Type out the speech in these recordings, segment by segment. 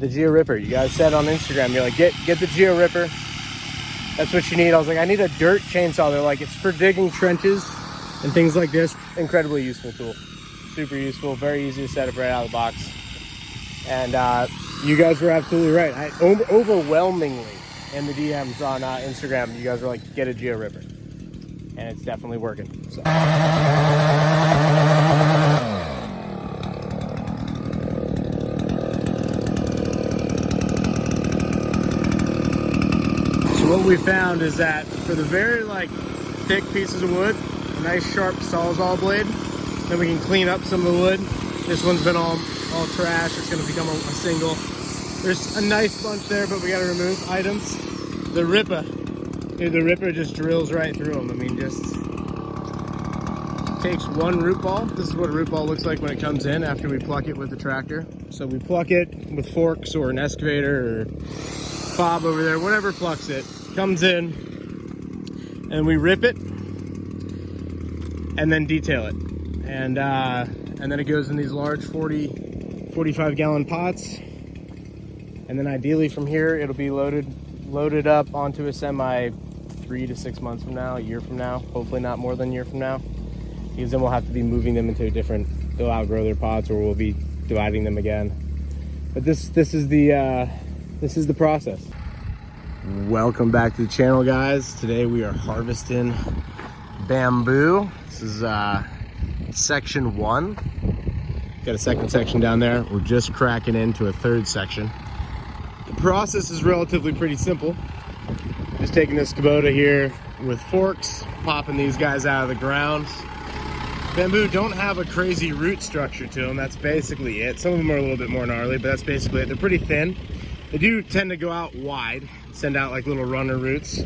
the Geo Ripper. You guys said on Instagram, you're like, get the Geo Ripper. That's what you need. I was like, I need a dirt chainsaw. They're like, it's for digging trenches and things like this. Incredibly useful tool. Super useful, very easy to set up right out of the box. And you guys were absolutely right. Overwhelmingly in the DMs on Instagram, you guys were like, get a Geo Ripper. And it's definitely working. So what we found is that for the very thick pieces of wood, a nice sharp Sawzall blade, then we can clean up some of the wood. This one's been all trash. It's going to become a single. There's a nice bunch there, but we got to remove items. The Ripper just drills right through them. I mean, just takes one root ball. This is what a root ball looks like when it comes in after we pluck it with the tractor. So we pluck it with forks or an excavator or Bob over there, whatever plucks it, comes in, and we rip it and then detail it. And then it goes in these large 45 gallon pots. And then ideally from here, it'll be loaded up onto a semi 3 to 6 months from now, a year from now, hopefully not more than a year from now, because then we'll have to be moving them into they'll outgrow their pots, or we'll be dividing them again. But this is the process. Welcome back to the channel, guys. Today we are harvesting bamboo. This is section 1. Got a second section down there. We're just cracking into a third section. The process is relatively pretty simple. Just taking this Kubota here with forks, popping these guys out of the ground. Bamboo don't have a crazy root structure to them. That's basically it. Some of them are a little bit more gnarly, but that's basically it. They're pretty thin. They do tend to go out wide, send out like little runner roots.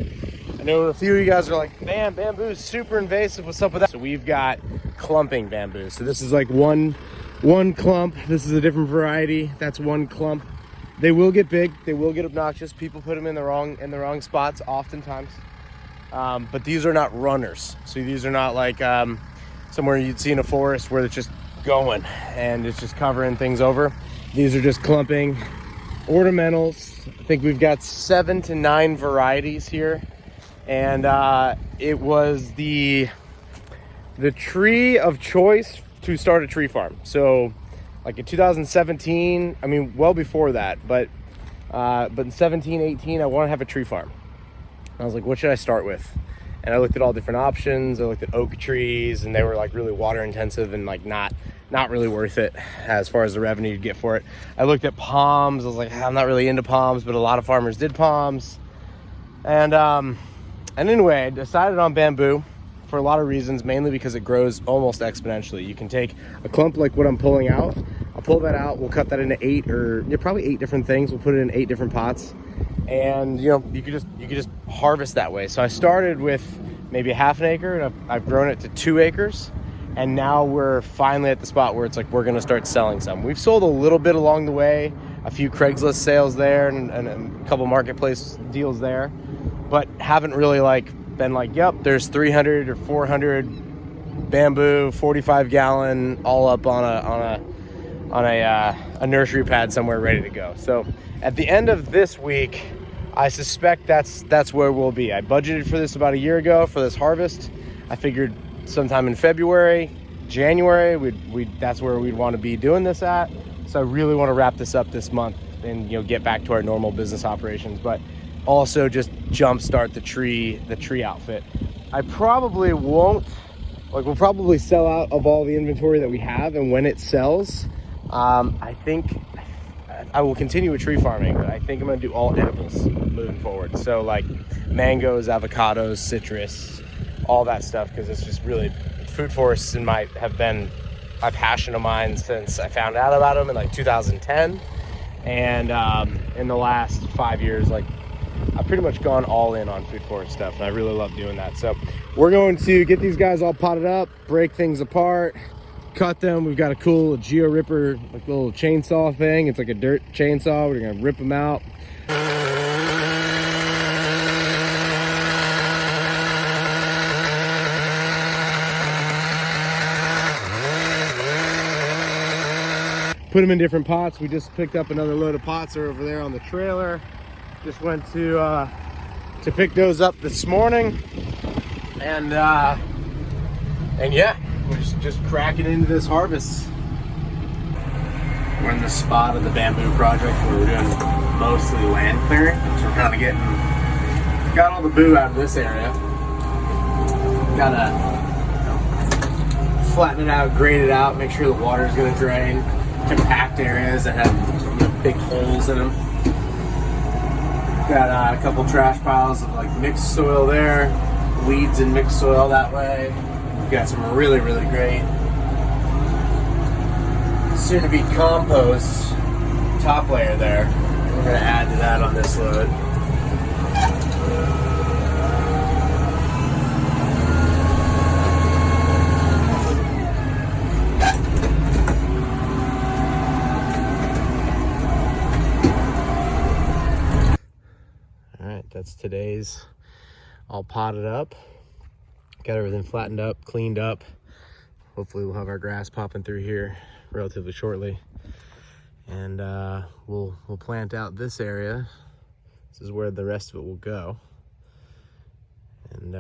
I know a few of you guys are like, man, bamboo is super invasive. What's up with that? So we've got clumping bamboo. So this is like one clump. This is a different variety. That's one clump. They will get big. They will get obnoxious. People put them in the wrong spots oftentimes. But these are not runners. So these are not like somewhere you'd see in a forest where it's just going and it's just covering things over. These are just clumping ornamentals. I think we've got 7 to 9 varieties here, and it was the tree of choice to start a tree farm. So like in 2017, I mean well before that, but in 17, 18, I want to have a tree farm. I was like, what should I start with? And I looked at all different options. I looked at oak trees, and they were like really water intensive and like not really worth it as far as the revenue you'd get for it. I looked at palms. I was like, I'm not really into palms, but a lot of farmers did palms. And anyway, I decided on bamboo for a lot of reasons, mainly because it grows almost exponentially. You can take a clump like what I'm pulling out. I'll pull that out. We'll cut that into probably 8 different things. We'll put it in 8 different pots. And you could just harvest that way. So I started with maybe a half an acre, and I've grown it to 2 acres. And now we're finally at the spot where it's like we're going to start selling some. We've sold a little bit along the way, a few Craigslist sales there and a couple marketplace deals there, but haven't really been like, yep, there's 300 or 400 bamboo 45 gallon all up on a nursery pad somewhere ready to go. So at the end of this week, I suspect that's where we'll be. I budgeted for this about a year ago for this harvest. I figured sometime in February, January, that's where we'd want to be doing this at. So I really want to wrap this up this month and get back to our normal business operations, but also just jumpstart the tree outfit. I probably won't, we'll probably sell out of all the inventory that we have, and when it sells, I think I will continue with tree farming, but I think I'm going to do all edibles moving forward. So like mangoes, avocados, citrus, all that stuff, because it's just really, food forests have been my passion of mine since I found out about them in like 2010. And in the last 5 years, I've pretty much gone all in on food forest stuff, and I really love doing that. So we're going to get these guys all potted up, break things apart, cut them. We've got a cool Geo Ripper, little chainsaw thing. It's like a dirt chainsaw. We're gonna rip them out. put them in different pots. We just picked up another load of pots over there on the trailer. Just went to pick those up this morning, and yeah, we're just cracking into this harvest. We're in the spot of the bamboo project where we're doing mostly land clearing, so we're kind of got all the boo out of this area. Gotta flatten it out, grade it out, make sure the water is gonna drain. Compact areas that have big holes in them. Got a couple trash piles of like mixed soil there, weeds and mixed soil that way. We've got some really, really great soon to be compost top layer there. We're gonna add to that on this load. All right, that's today's all potted up. Got everything flattened up, cleaned up. Hopefully we'll have our grass popping through here relatively shortly. And we'll plant out this area. This is where the rest of it will go. And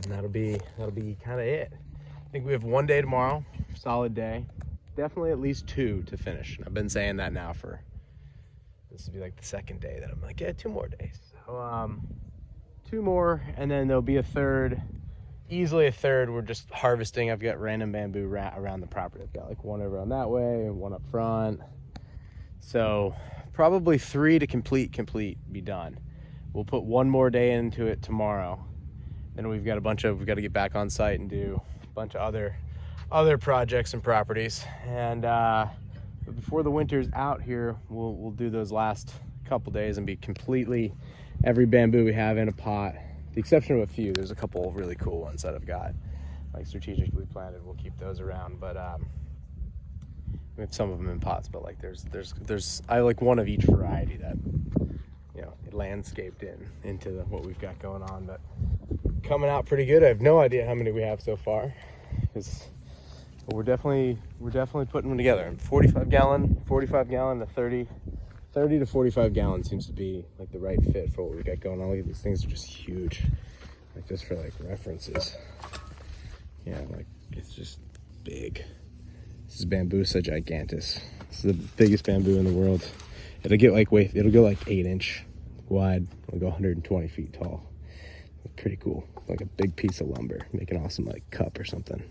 that'll be kind of it. I think we have one day tomorrow, solid day. Definitely at least 2 to finish. I've been saying that now for, this will be like the second day that I'm like, yeah, 2 more days. So 2 more, and then there'll be a third, easily a third. We're just harvesting. I've got random bamboo around the property. I've got like one over on that way and one up front. So probably 3 to complete, be done. We'll put 1 more day into it tomorrow. Then we've got we've got to get back on site and do a bunch of other projects and properties. And but before the winter's out here, we'll do those last couple days and be completely every bamboo we have in a pot. The exception of a few. There's a couple of really cool ones that I've got like strategically planted. We'll keep those around, but we have some of them in pots. But like there's I like one of each variety that, you know, landscaped into what we've got going on. But coming out pretty good. I have no idea how many we have so far, because we're definitely putting them together. 45 gallon to 30 to 45 gallons seems to be like the right fit for what we've got going on. Look at these things, are just huge. Like just for like references. Yeah, like it's just big. This is Bambusa gigantus. This is the biggest bamboo in the world. It'll go like 8-inch wide. It'll go 120 feet tall. Pretty cool. Like a big piece of lumber. Make an awesome like cup or something.